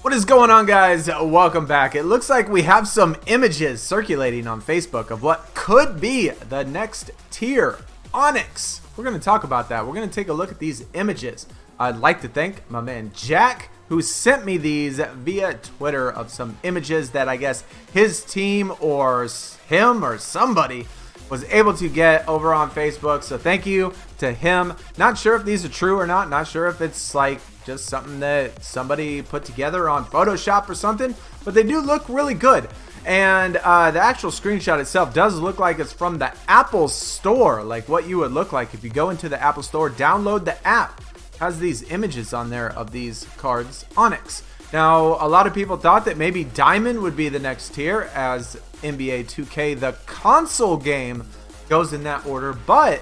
What is going on, guys? Welcome back. It looks like we have some images circulating on Facebook of what could be the next tier, Onyx. We're going to talk about that. We're going to take a look at these images. I'd like to thank my man Jack, who sent me these via Twitter of some images that I guess his team or him or somebody was able to get over on Facebook. So thank you to him. Not sure if these are true or not. Not sure if it's like just something that somebody put together on Photoshop or something, but they do look really good. And the actual screenshot itself does look like it's from the Apple Store, like what you would look like if you go into the Apple Store, download the app. It has these images on there of these cards, Onyx. Now, a lot of people thought that maybe Diamond would be the next tier, as NBA 2K, the console game, goes in that order. But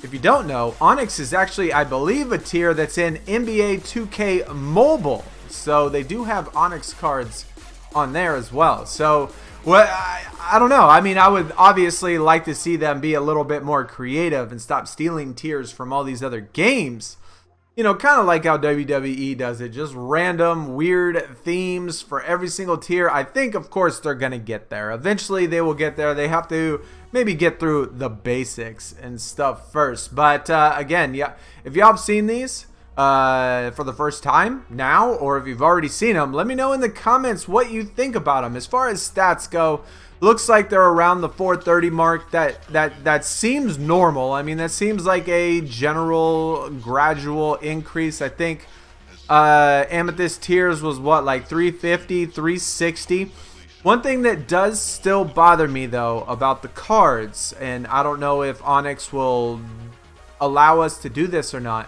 if you don't know, Onyx is actually, I believe, a tier that's in NBA 2K Mobile. So they do have Onyx cards on there as well. So I don't know. I mean, I would obviously like to see them be a little bit more creative and stop stealing tiers from all these other games. You know, kind of like how WWE does it. Just random, weird themes for every single tier. I think, of course, they're going to get there. Eventually, they will get there. They have to maybe get through the basics and stuff first. But, again, yeah, if y'all have seen these for the first time now, or if you've already seen them, let me know in the comments what you think about them. As far as stats go, looks like they're around the 430 mark. That seems normal. I mean, that seems like a general gradual increase. I think Amethyst tiers was what, like 350, 360. One thing that does still bother me though about the cards, and I don't know if Onyx will allow us to do this or not,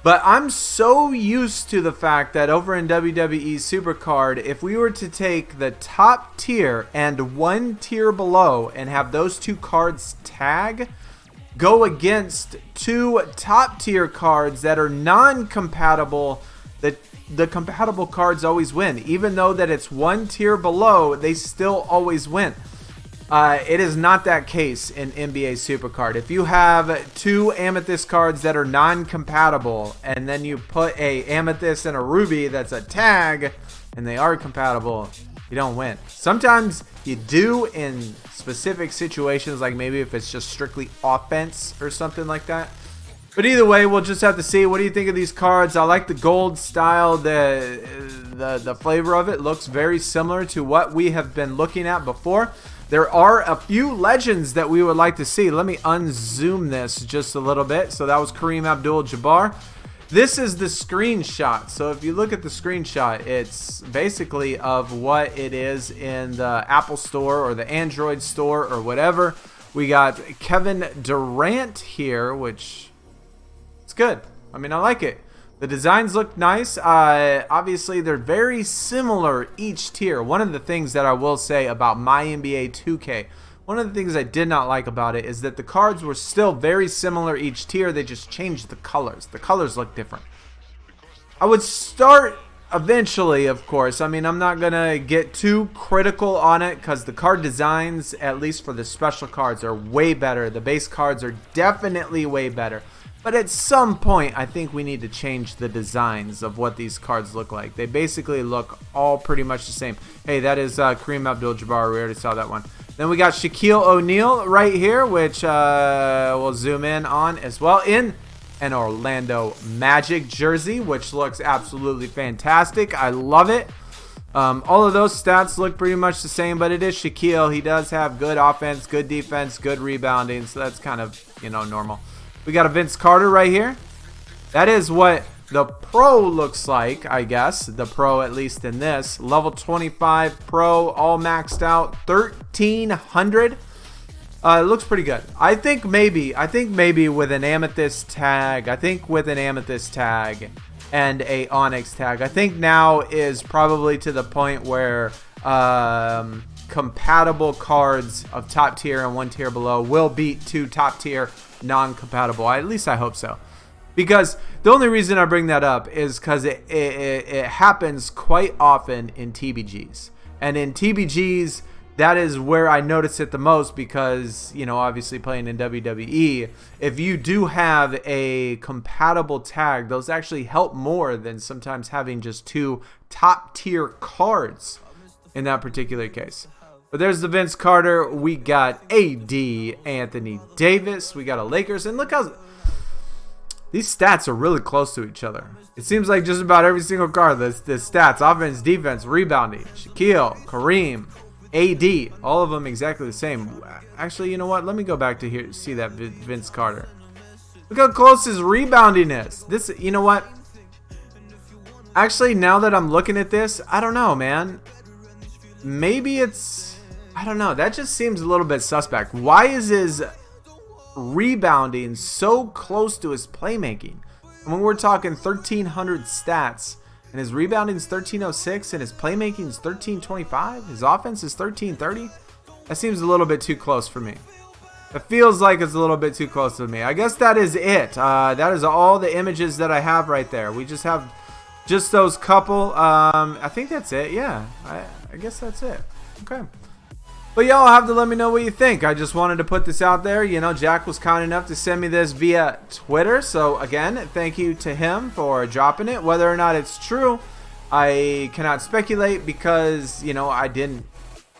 but I'm so used to the fact that over in WWE SuperCard, if we were to take the top tier and one tier below and have those two cards tag, go against two top tier cards that are non-compatible, the compatible cards always win. Even though that it's one tier below, they still always win. It is not that case in NBA SuperCard. If you have two Amethyst cards that are non-compatible, and then you put a Amethyst and a Ruby that's a tag, and they are compatible, you don't win. Sometimes you do in specific situations, like maybe if it's just strictly offense or something like that. But either way, we'll just have to see. What do you think of these cards? I like the gold style. The flavor of it looks very similar to what we have been looking at before. There are a few legends that we would like to see. Let me unzoom this just a little bit. So that was Kareem Abdul-Jabbar. This is the screenshot. So if you look at the screenshot, it's basically of what it is in the Apple Store or the Android Store or whatever. We got Kevin Durant here, which it's good. I mean, I like it. The designs look nice. Obviously, they're very similar each tier. One of the things that I will say about my NBA 2K, one of the things I did not like about it is that the cards were still very similar each tier. They just changed the colors. The colors look different. I would start eventually, of course. I mean, I'm not going to get too critical on it because the card designs, at least for the special cards, are way better. The base cards are definitely way better. But at some point, I think we need to change the designs of what these cards look like. They basically look all pretty much the same. Hey, that is Kareem Abdul-Jabbar. We already saw that one. Then we got Shaquille O'Neal right here, which we'll zoom in on as well. In an Orlando Magic jersey, which looks absolutely fantastic. I love it. All of those stats look pretty much the same, but it is Shaquille. He does have good offense, good defense, good rebounding, so that's kind of, you know, normal. We got a Vince Carter right here. That is what the Pro looks like, I guess. The Pro, at least in this. Level 25 Pro, all maxed out. 1,300. It looks pretty good. I think maybe with an Amethyst tag. And a Onyx tag. I think now is probably to the point where compatible cards of top tier and one tier below will beat two top tier non-compatible. At least I hope so, because the only reason I bring that up is because it happens quite often in TBGs, and in TBGs that is where I notice it the most, because, you know, obviously playing in WWE, if you do have a compatible tag, those actually help more than sometimes having just two top tier cards in that particular case. But there's the Vince Carter. We got AD Anthony Davis. We got a Lakers. And look how these stats are really close to each other. It seems like just about every single card, the stats, offense, defense, rebounding, Shaquille, Kareem, AD, all of them exactly the same. Actually, you know what? Let me go back to here, see that Vince Carter. Look how close his rebounding is. This, you know what? Actually, now that I'm looking at this, I don't know, man. Maybe it's, I don't know. That just seems a little bit suspect. Why is his rebounding so close to his playmaking? I mean, we're talking 1,300 stats, and his rebounding is 1,306, and his playmaking is 1,325. His offense is 1,330. That seems a little bit too close for me. It feels like it's a little bit too close to me. I guess that is it. That is all the images that I have right there. We just have just those couple. I think that's it. Yeah, I guess that's it. Okay. But y'all have to let me know what you think. I just wanted to put this out there. You know, Jack was kind enough to send me this via Twitter. So, again, thank you to him for dropping it. Whether or not it's true, I cannot speculate because, you know, I didn't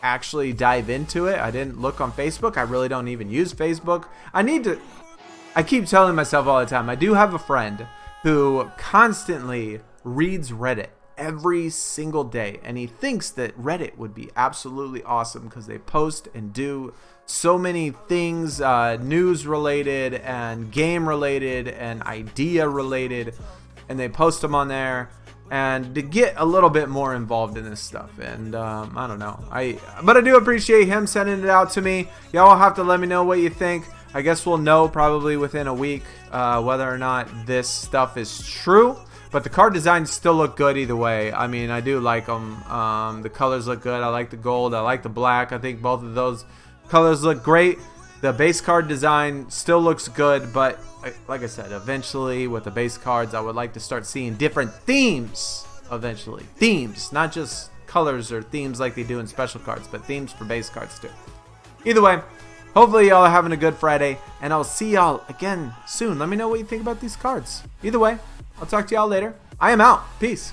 actually dive into it. I didn't look on Facebook. I really don't even use Facebook. I keep telling myself all the time, I do have a friend who constantly reads Reddit every single day, and he thinks that Reddit would be absolutely awesome because they post and do so many things, news related and game related and idea related, and they post them on there. And to get a little bit more involved in this stuff, and I don't know, but I do appreciate him sending it out to me. Y'all have to let me know what you think. I guess we'll know probably within a week whether or not this stuff is true. But the card designs still look good either way. I mean, I do like them. The colors look good. I like the gold. I like the black. I think both of those colors look great. The base card design still looks good, but like I said, eventually with the base cards, I would like to start seeing different themes eventually. Themes, not just colors or themes like they do in special cards, but themes for base cards too. Either way, hopefully y'all are having a good Friday, and I'll see y'all again soon. Let me know what you think about these cards. Either way, I'll talk to y'all later. I am out. Peace.